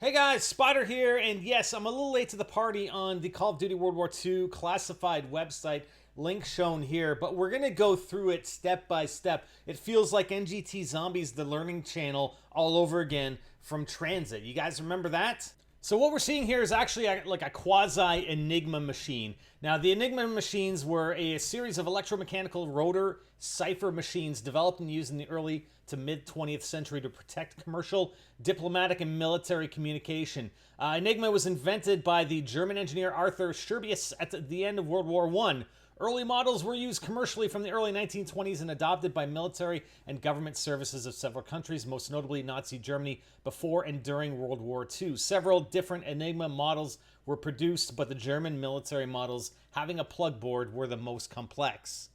Hey guys, Spider here, and yes, I'm a little late to the party on the Call of Duty World War II classified website, link shown here, but we're gonna go through it step by step. It feels like NGTZombies, the learning channel, all over again from Transit. You guys remember that? So what we're seeing here is actually like a quasi-Enigma machine. Now, the Enigma Machines were a series of electromechanical rotor cipher machines developed and used in the early to mid-20th century to protect commercial, diplomatic, and military communication. Enigma was invented by the German engineer Arthur Scherbius at the end of World War I. Early models were used commercially from the early 1920s and adopted by military and government services of several countries, most notably Nazi Germany, before and during World War II. Several different Enigma models were produced, but the German military models, having a plug board, were the most complex.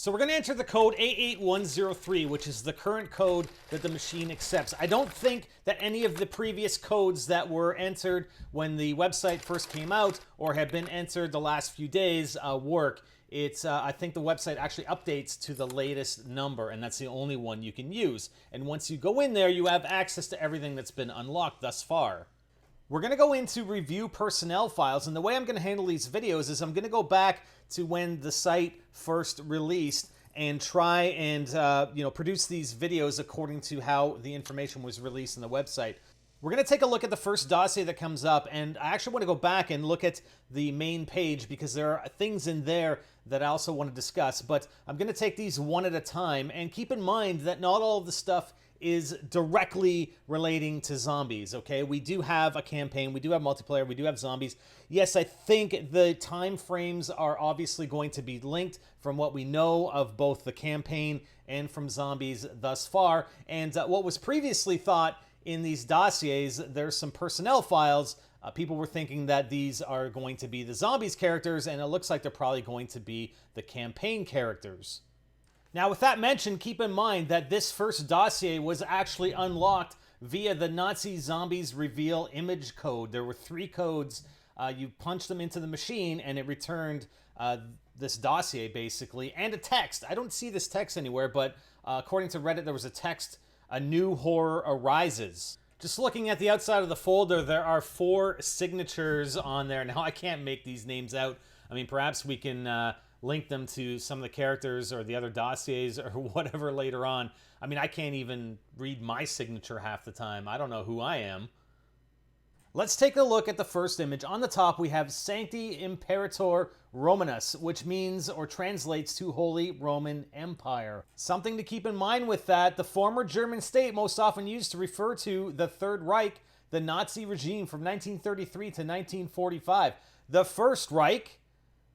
So we're going to enter the code A8103, which is the current code that the machine accepts. I don't think that any of the previous codes that were entered when the website first came out or have been entered the last few days work. I think the website actually updates to the latest number, and that's the only one you can use. And once you go in there, you have access to everything that's been unlocked thus far. We're going to go into review personnel files, and the way I'm going to handle these videos is I'm going to go back to when the site first released and try and produce these videos according to how the information was released on the website. We're going to take a look at the first dossier that comes up, and I actually want to go back and look at the main page because there are things in there that I also want to discuss, but I'm going to take these one at a time, and keep in mind that not all of the stuff is directly relating to zombies, okay? We do have a campaign, we do have multiplayer, we do have zombies. Yes, I think the time frames are obviously going to be linked from what we know of both the campaign and from zombies thus far, and what was previously thought in these dossiers, there's some personnel files. People were thinking that these are going to be the zombies characters, and it looks like they're probably going to be the campaign characters. Now, with that mentioned, keep in mind that this first dossier was actually unlocked via the Nazi Zombies Reveal image code. There were 3 codes. You punched them into the machine, and it returned this dossier, basically, and a text. I don't see this text anywhere, but according to Reddit, there was a text, "A new horror arises." Just looking at the outside of the folder, there are 4 signatures on there. Now, I can't make these names out. I mean, perhaps we can link them to some of the characters or the other dossiers or whatever later on. I mean, I can't even read my signature half the time. I don't know who I am. Let's take a look at the first image. On the top, we have Sancti Imperator Romanus, which means or translates to Holy Roman Empire. Something to keep in mind with that, the former German state most often used to refer to the Third Reich, the Nazi regime from 1933 to 1945. The First Reich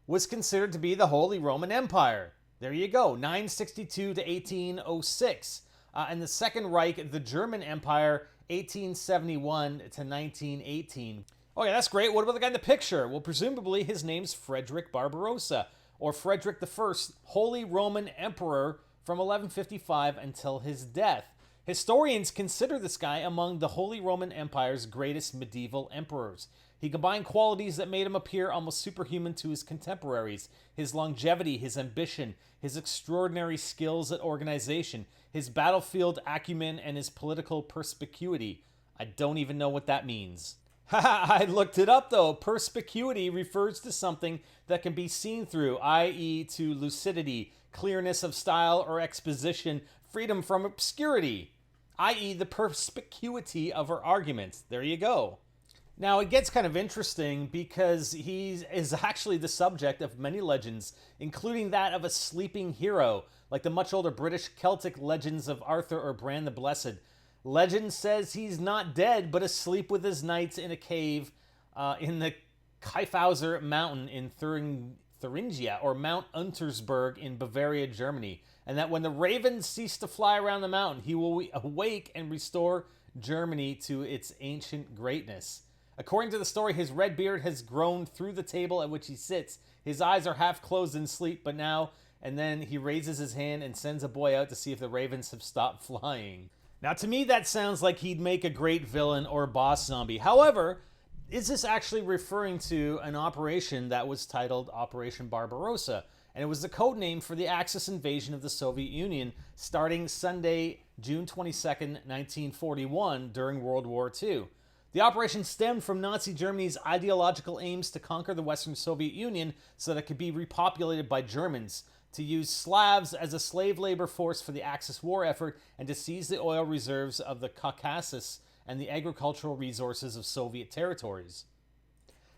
was considered to be the Holy Roman Empire. There you go, 962 to 1806. And the Second Reich, the German Empire, 1871 to 1918. Okay, that's great. What about the guy in the picture? Well, presumably his name's Frederick Barbarossa, or Frederick I, Holy Roman Emperor from 1155 until his death. Historians consider this guy among the Holy Roman Empire's greatest medieval emperors. He combined qualities that made him appear almost superhuman to his contemporaries: his longevity, his ambition, his extraordinary skills at organization, his battlefield acumen, and his political perspicuity. I don't even know what that means. Haha, I looked it up though. Perspicuity refers to something that can be seen through, i.e. to lucidity, clearness of style or exposition, freedom from obscurity, i.e. the perspicuity of her arguments. There you go. Now, it gets kind of interesting because he is actually the subject of many legends, including that of a sleeping hero, like the much older British Celtic legends of Arthur or Bran the Blessed. Legend says he's not dead, but asleep with his knights in a cave in the Kyffhauser Mountain in Thuringia, or Mount Untersberg in Bavaria, Germany, and that when the ravens cease to fly around the mountain, he will awake and restore Germany to its ancient greatness. According to the story, his red beard has grown through the table at which he sits. His eyes are half closed in sleep, but now and then he raises his hand and sends a boy out to see if the ravens have stopped flying. Now, to me, that sounds like he'd make a great villain or boss zombie. However, is this actually referring to an operation that was titled Operation Barbarossa? And it was the code name for the Axis invasion of the Soviet Union starting Sunday, June 22nd, 1941, during World War II. The operation stemmed from Nazi Germany's ideological aims to conquer the Western Soviet Union so that it could be repopulated by Germans, to use Slavs as a slave labor force for the Axis war effort, and to seize the oil reserves of the Caucasus and the agricultural resources of Soviet territories.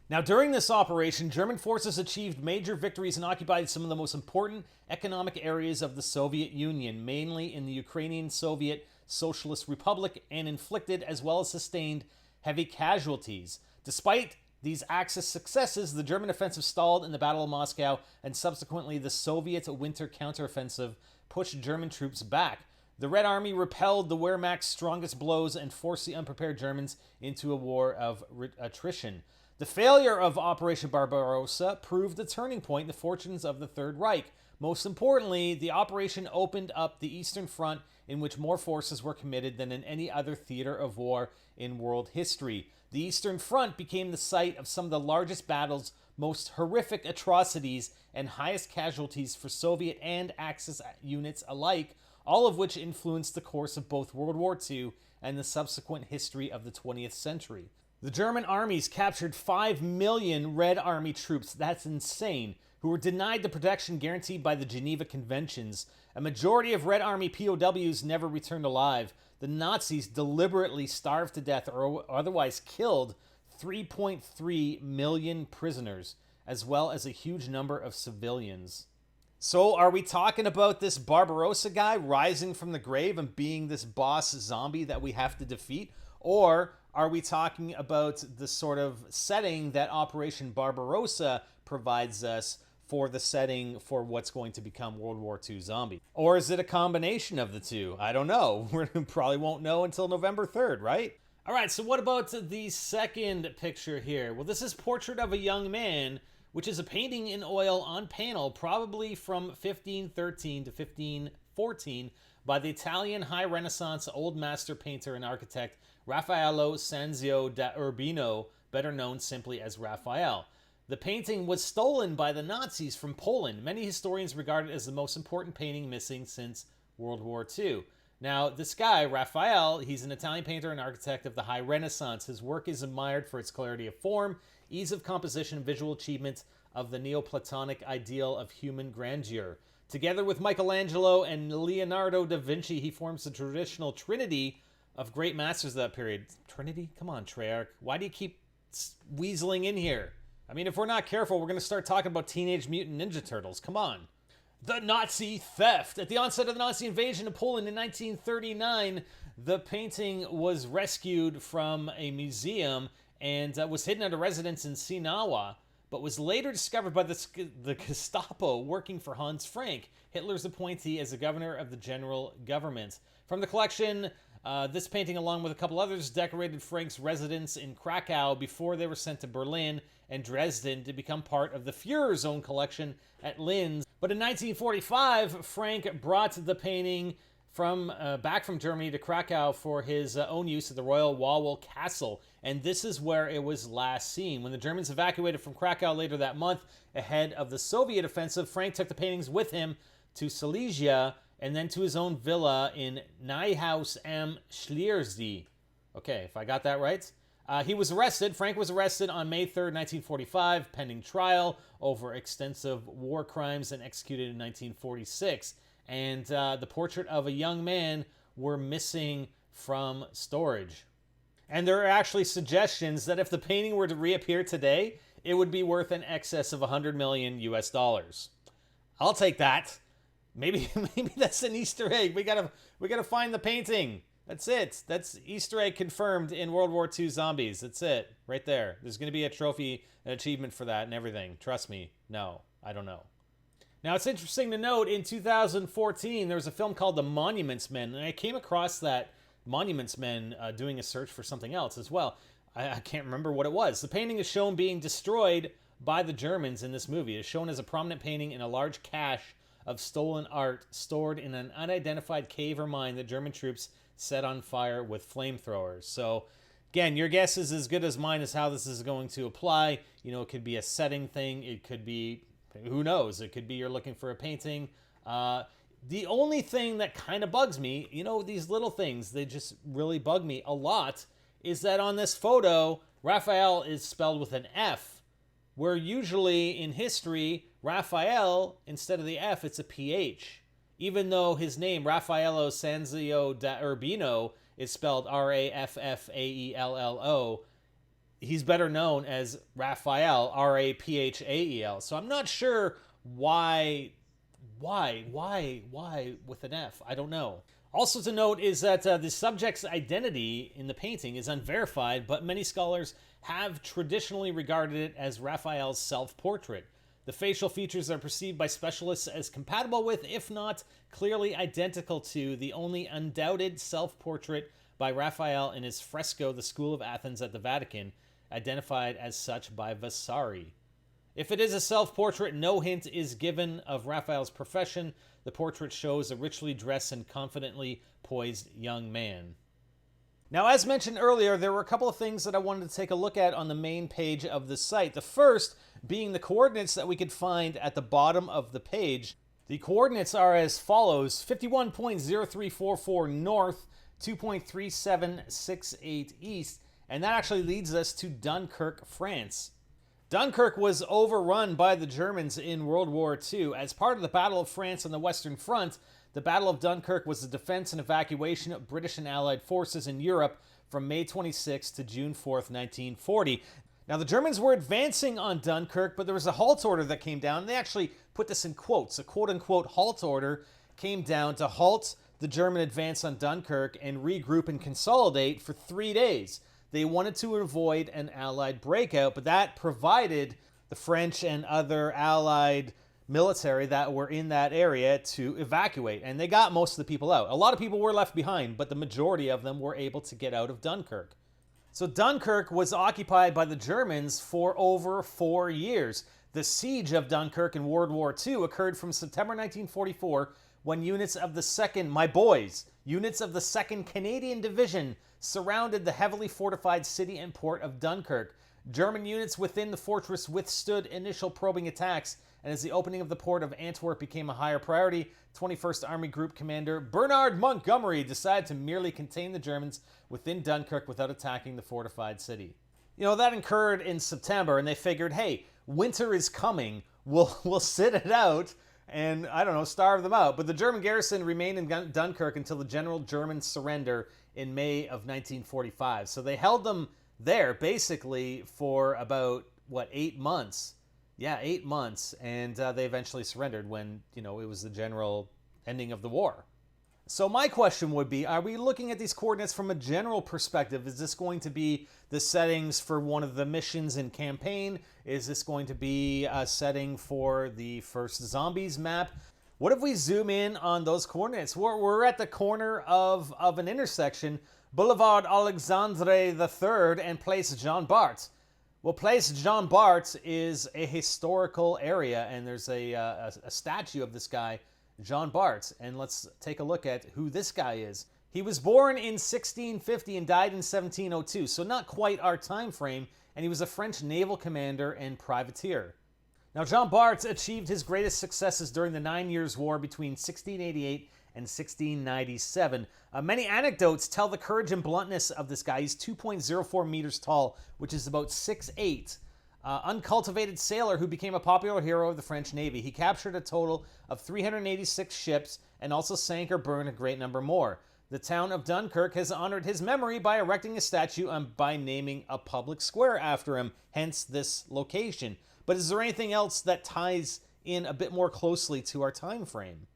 Now, during this operation, German forces achieved major victories and occupied some of the most important economic areas of the Soviet Union, mainly in the Ukrainian Soviet Socialist Republic, and inflicted as well as sustained heavy casualties. Despite these Axis successes, the German offensive stalled in the Battle of Moscow, and subsequently the Soviet winter counteroffensive pushed German troops back. The Red Army repelled the Wehrmacht's strongest blows and forced the unprepared Germans into a war of attrition. The failure of Operation Barbarossa proved the turning point in the fortunes of the Third Reich. Most importantly, the operation opened up the Eastern Front, in which more forces were committed than in any other theater of war in world history. The Eastern Front became the site of some of the largest battles, most horrific atrocities, and highest casualties for Soviet and Axis units alike, all of which influenced the course of both World War II and the subsequent history of the 20th century. The German armies captured 5 million Red Army troops, that's insane, who were denied the protection guaranteed by the Geneva Conventions. A majority of Red Army POWs never returned alive. The Nazis deliberately starved to death or otherwise killed 3.3 million prisoners, as well as a huge number of civilians. So are we talking about this Barbarossa guy rising from the grave and being this boss zombie that we have to defeat? Or are we talking about the sort of setting that Operation Barbarossa provides us for the setting for what's going to become World War II zombie? Or is it a combination of the two? I don't know. We probably won't know until November 3rd, right? All right, so what about the second picture here? Well, this is Portrait of a Young Man, which is a painting in oil on panel, probably from 1513 to 1514, by the Italian High Renaissance Old Master painter and architect Raffaello Sanzio da Urbino, better known simply as Raphael. The painting was stolen by the Nazis from Poland. Many historians regard it as the most important painting missing since World War II. Now, this guy, Raphael, he's an Italian painter and architect of the High Renaissance. His work is admired for its clarity of form, ease of composition, and visual achievement of the Neoplatonic ideal of human grandeur. Together with Michelangelo and Leonardo da Vinci, he forms the traditional trinity of great masters of that period. Trinity? Come on, Treyarch. Why do you keep weaseling in here? I mean, if we're not careful, we're going to start talking about Teenage Mutant Ninja Turtles. Come on. The Nazi theft. At the onset of the Nazi invasion of Poland in 1939, the painting was rescued from a museum and was hidden at a residence in Sinawa, but was later discovered by the Gestapo working for Hans Frank, Hitler's appointee as the governor of the general government. From the collection, this painting, along with a couple others, decorated Frank's residence in Krakow before they were sent to Berlin and Dresden to become part of the Führer's own collection at Linz. But in 1945, Frank brought the painting back from Germany to Krakow for his own use at the Royal Wawel Castle, and this is where it was last seen. When the Germans evacuated from Krakow later that month, ahead of the Soviet offensive, Frank took the paintings with him to Silesia, and then to his own villa in Neuhaus am Schliersee. Okay, if I got that right. Frank was arrested on May 3rd, 1945, pending trial over extensive war crimes, and executed in 1946. And the Portrait of a Young Man were missing from storage. And there are actually suggestions that if the painting were to reappear today, it would be worth in excess of $100 million US. I'll take that. Maybe that's an Easter egg. We gotta find the painting. That's it. That's Easter egg confirmed in World War II Zombies. That's it. Right there. There's going to be a trophy, an achievement for that and everything. Trust me. No, I don't know. Now, it's interesting to note, in 2014, there was a film called The Monuments Men, and I came across that Monuments Men doing a search for something else as well. I can't remember what it was. The painting is shown being destroyed by the Germans in this movie. It is shown as a prominent painting in a large cache of stolen art stored in an unidentified cave or mine that German troops set on fire with flamethrowers. So, again, your guess is as good as mine as how this is going to apply. You know, it could be a setting thing. It could be, who knows? It could be you're looking for a painting. The only thing that kind of bugs me, you know, these little things, they just really bug me a lot, is that on this photo, Raphael is spelled with an F, where usually in history, Raphael, instead of the F, it's a PH. Even though his name, Raffaello Sanzio da Urbino, is spelled Raffaello, he's better known as Raphael, Raphael. So I'm not sure why with an F? I don't know. Also to note is that the subject's identity in the painting is unverified, but many scholars have traditionally regarded it as Raphael's self-portrait. The facial features are perceived by specialists as compatible with, if not clearly identical to, the only undoubted self-portrait by Raphael in his fresco, The School of Athens at the Vatican, identified as such by Vasari. If it is a self-portrait, no hint is given of Raphael's profession. The portrait shows a richly dressed and confidently poised young man. Now, as mentioned earlier, there were a couple of things that I wanted to take a look at on the main page of the site. The first being the coordinates that we could find at the bottom of the page. The coordinates are as follows: 51.0344 north, 2.3768 east, and that actually leads us to Dunkirk, France. Dunkirk was overrun by the Germans in World War II. As part of the Battle of France on the Western Front, the Battle of Dunkirk was the defense and evacuation of British and Allied forces in Europe from May 26 to June 4th, 1940. Now, the Germans were advancing on Dunkirk, but there was a halt order that came down. And they actually put this in quotes. A quote-unquote halt order came down to halt the German advance on Dunkirk and regroup and consolidate for 3 days. They wanted to avoid an Allied breakout, but that provided the French and other Allied military that were in that area to evacuate, and they got most of the people out. A lot of people were left behind, but the majority of them were able to get out of Dunkirk. So Dunkirk was occupied by the Germans for over 4 years. The siege of Dunkirk in World War II occurred from September 1944, when units of the 2nd, my boys, units of the 2nd Canadian Division surrounded the heavily fortified city and port of Dunkirk. German units within the fortress withstood initial probing attacks, and as the opening of the port of Antwerp became a higher priority, 21st Army Group Commander Bernard Montgomery decided to merely contain the Germans within Dunkirk without attacking the fortified city. You know, that occurred in September, and they figured, hey, winter is coming, we'll sit it out and, I don't know, starve them out. But the German garrison remained in Dunkirk until the general German surrender in May of 1945. So they held them there basically for about, 8 months? Yeah, 8 months. And they eventually surrendered when, it was the general ending of the war. So my question would be, are we looking at these coordinates from a general perspective? Is this going to be the settings for one of the missions in campaign? Is this going to be a setting for the first Zombies map? What if we zoom in on those coordinates? We're at the corner of an intersection, Boulevard Alexandre III and Place Jean Bart. Well, Place Jean Bart is a historical area, and there's a statue of this guy, Jean Bart. And let's take a look at who this guy is. He was born in 1650 and died in 1702, so not quite our time frame, and he was a French naval commander and privateer. Now, Jean Bart achieved his greatest successes during the 9 Years' War between 1688 and 1697. Many anecdotes tell the courage and bluntness of this guy. He's 2.04 meters tall, which is about 6'8". Uncultivated sailor who became a popular hero of the French Navy. He captured a total of 386 ships and also sank or burned a great number more. The town of Dunkirk has honored his memory by erecting a statue and by naming a public square after him, hence this location. But is there anything else that ties in a bit more closely to our time frame?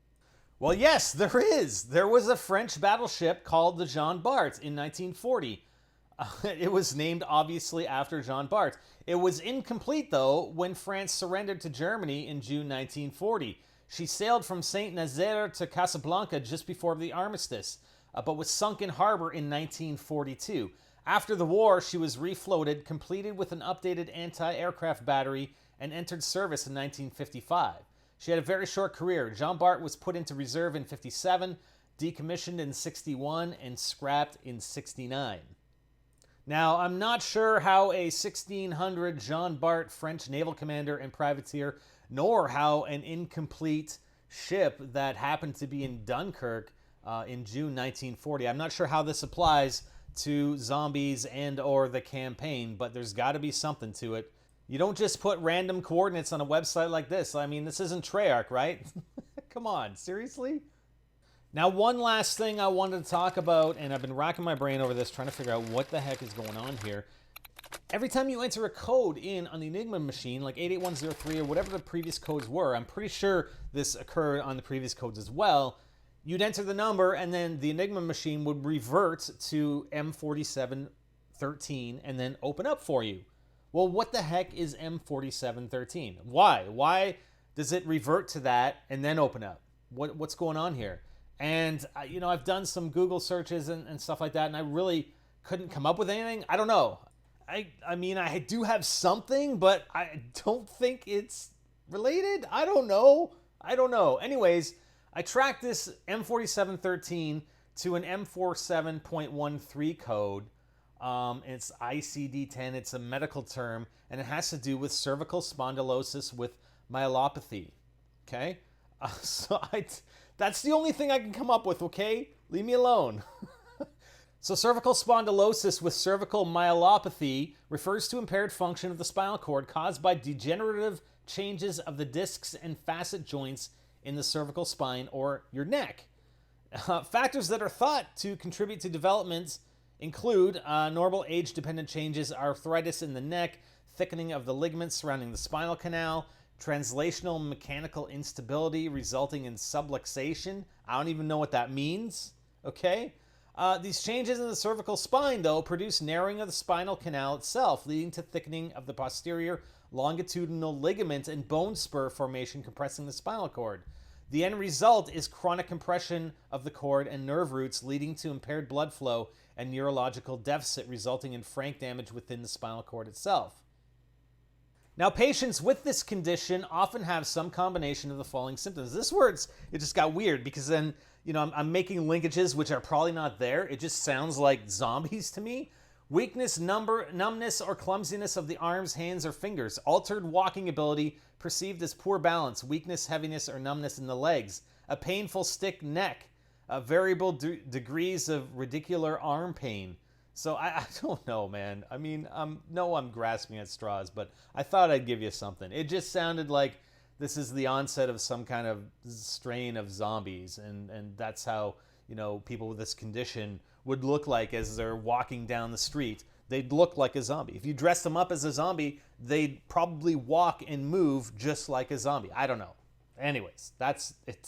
Well, yes, there is. There was a French battleship called the Jean Bart in 1940. It was named, obviously, after Jean Bart. It was incomplete, though, when France surrendered to Germany in June 1940. She sailed from Saint-Nazaire to Casablanca just before the armistice, but was sunk in harbor in 1942. After the war, she was refloated, completed with an updated anti-aircraft battery, and entered service in 1955. She had a very short career. Jean Bart was put into reserve in 57, decommissioned in 61, and scrapped in 69. Now, I'm not sure how a 1600 Jean Bart French naval commander and privateer, nor how an incomplete ship that happened to be in Dunkirk in June 1940, I'm not sure how this applies to zombies and or the campaign, but there's got to be something to it. You don't just put random coordinates on a website like this. I mean, this isn't Treyarch, right? Come on, seriously? Now, one last thing I wanted to talk about, and I've been racking my brain over this, trying to figure out what the heck is going on here. Every time you enter a code in on the Enigma machine, like 88103 or whatever the previous codes were, I'm pretty sure this occurred on the previous codes as well, you'd enter the number and then the Enigma machine would revert to M4713 and then open up for you. Well, what the heck is M4713? Why? Why does it revert to that and then open up? What's going on here? And, you know, I've done some Google searches and stuff like that, and I really couldn't come up with anything. I don't know. I mean, I do have something, but I don't think it's related. I don't know. Anyways, I tracked this M4713 to an M47.13 code. It's ICD-10. It's a medical term, and it has to do with cervical spondylosis with myelopathy. Okay? That's the only thing I can come up with, okay? Leave me alone. So cervical spondylosis with cervical myelopathy refers to impaired function of the spinal cord caused by degenerative changes of the discs and facet joints in the cervical spine or your neck. Factors that are thought to contribute to developments include normal age-dependent changes, arthritis in the neck, thickening of the ligaments surrounding the spinal canal, translational mechanical instability resulting in subluxation. I don't even know what that means, okay? These changes in the cervical spine, though, produce narrowing of the spinal canal itself, leading to thickening of the posterior longitudinal ligament and bone spur formation compressing the spinal cord. The end result is chronic compression of the cord and nerve roots, leading to impaired blood flow and neurological deficit, resulting in frank damage within the spinal cord itself. Now, patients with this condition often have some combination of the following symptoms. This where it just got weird, because then, you know, I'm making linkages which are probably not there. It just sounds like zombies to me. Weakness, numbness, or clumsiness of the arms, hands, or fingers. Altered walking ability perceived as poor balance. Weakness, heaviness, or numbness in the legs. A painful stiff neck. Variable degrees of radicular arm pain. So I don't know, man. I mean, I'm grasping at straws, but I thought I'd give you something. It just sounded like this is the onset of some kind of strain of zombies, and that's how, you know, people with this condition would look like as they're walking down the street. They'd look like a zombie. If you dressed them up as a zombie, they'd probably walk and move just like a zombie. I don't know. Anyways,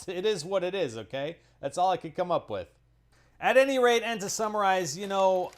it is what it is, okay? That's all I could come up with. At any rate, and to summarize, you know,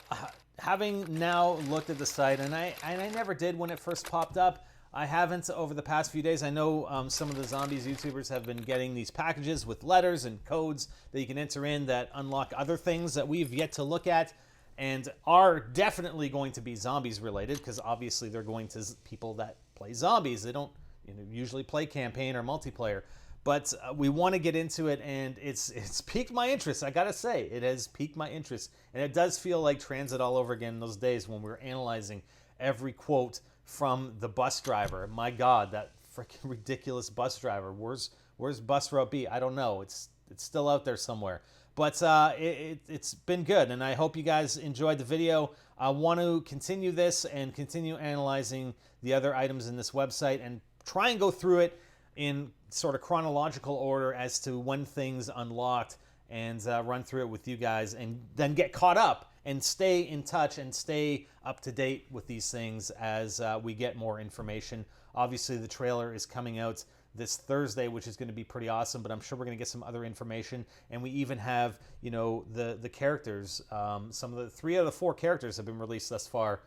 having now looked at the site, and I never did when it first popped up. I haven't over the past few days. I know some of the Zombies YouTubers have been getting these packages with letters and codes that you can enter in that unlock other things that we've yet to look at and are definitely going to be zombies related, because obviously they're going to people that play zombies. They don't, you know, usually play campaign or multiplayer. But we want to get into it, and it's piqued my interest. I gotta say, it has piqued my interest, and it does feel like Transit all over again in those days when we were analyzing every quote from the bus driver. My God, that freaking ridiculous bus driver. Where's Bus Route B? I don't know. It's still out there somewhere. But it's been good, and I hope you guys enjoyed the video. I want to continue this and continue analyzing the other items in this website and try and go through it in sort of chronological order as to when things unlocked, and run through it with you guys, and then get caught up and stay in touch and stay up to date with these things as we get more information. Obviously, the trailer is coming out this Thursday, which is going to be pretty awesome, but I'm sure we're going to get some other information. And we even have, you know, the characters. Some of the 3 out of the 4 characters have been released thus far.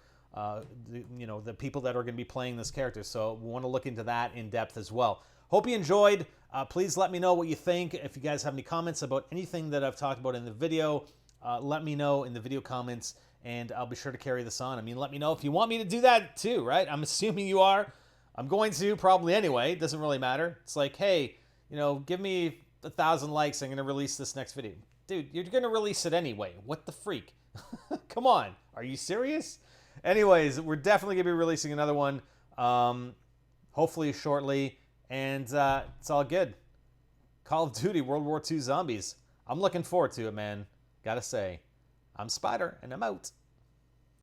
You know, the people that are going to be playing this character. So we want to look into that in depth as well. Hope you enjoyed. Please let me know what you think. If you guys have any comments about anything that I've talked about in the video, let me know in the video comments, and I'll be sure to carry this on. I mean, let me know if you want me to do that too, right? I'm assuming you are. I'm going to, probably anyway. It doesn't really matter. It's like, hey, you know, give me 1,000 likes. I'm going to release this next video. Dude, you're going to release it anyway. What the freak? Come on. Are you serious? Anyways, we're definitely going to be releasing another one, hopefully shortly. And it's all good. Call of Duty World War II Zombies. I'm looking forward to it, man. Gotta say. I'm Spider, and I'm out.